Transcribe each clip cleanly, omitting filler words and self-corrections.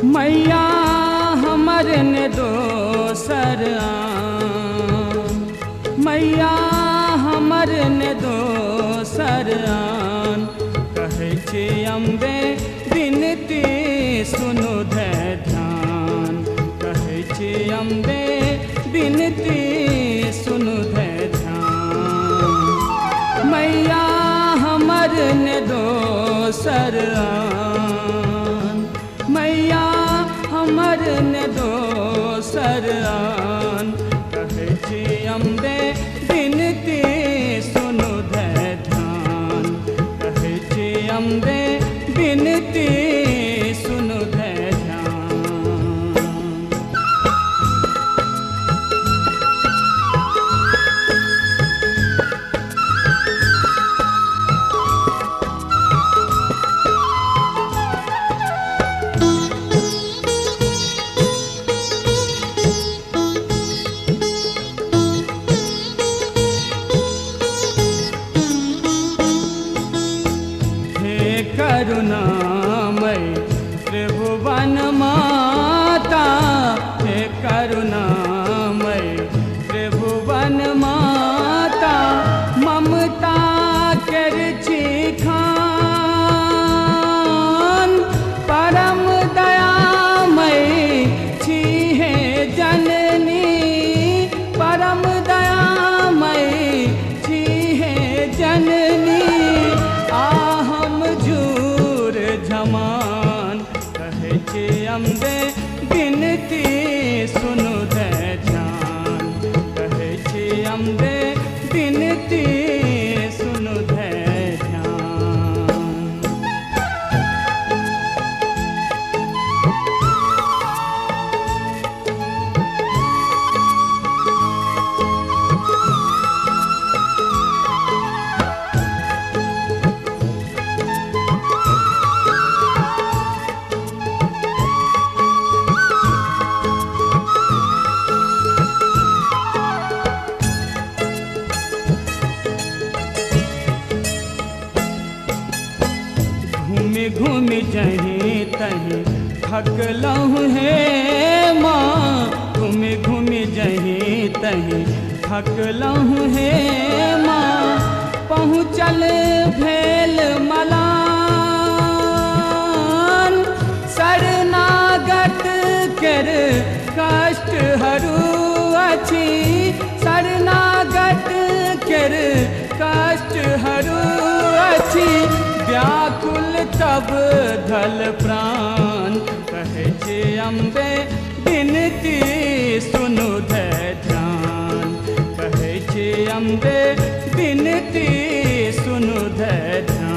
मैया हमर ने दोसर आन, मैया हमर ने दोसर आन। कहै छी अम्बे विनती सुनु धै ध्यान, कहै छी अम्बे विनती सुनु धै ध्यान। मैया हमर ने दोसर आन, मैया हमर ने दोसर आन। कहै छी अम्बे विनती सुनु धै ध्यान, कहै छी अम्बे विनती सुनु धै ध्यान। करुणामय त्रिभुवन माता, हे करुणामय त्रिभुवन माता। ममता कर छी खान, परम दयामय छी हे जननी, परम दयामय छी हे जननी। झमान कहै छी अम्बे विनती सुनु धै ध्यान, कहै छी अम्बे विनती सुनु धै ध्यान। घूमि घूमि जहीं तहीं थकलहुँ हे माँ, घूमि घूमि जहीं तहीं थकलहुँ हे माँ। पहुँचल भेल मलान, शरणागत केर कष्ट हरू अछि, शरणागत केर कष्ट हरू अछि। व्याकुल तब धल प्राण, कहै छी अम्बे विनती सुनु धै ध्यान, कहै छी अम्बे विनती सुनु धै ध्यान।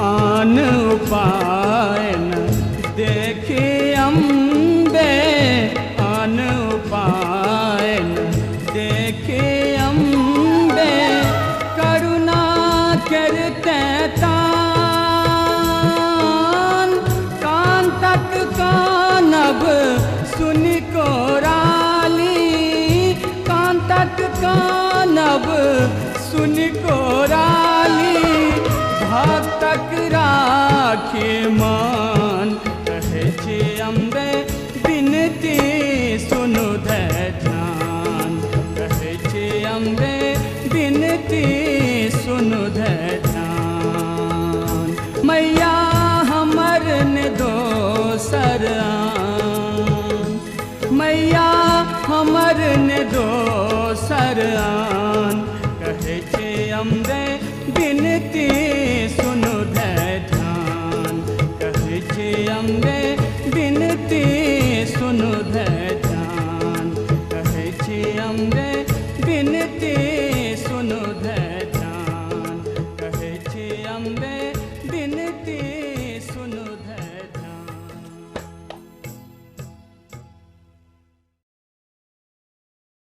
आन उपाय न देखी अम्बे, आन उपाय न देखी अम्बे। करुणा करते तान, कान तक कानब सुनि कोराली, कान तक कानब सुनि कोराली। भक्तक राखी मान, कहै छी अम्बे विनती सुनु धै ध्यान, कहै छी अम्बे विनती सुनु धै ध्यान। मैया हमर ने दोसर आन, मैया हमर ने दोसर आन। कहै छी अम्बे विनती सुनु धै ध्यान, कहै छी अम्बे विनती सुनु धै ध्यान, कहै छी अम्बे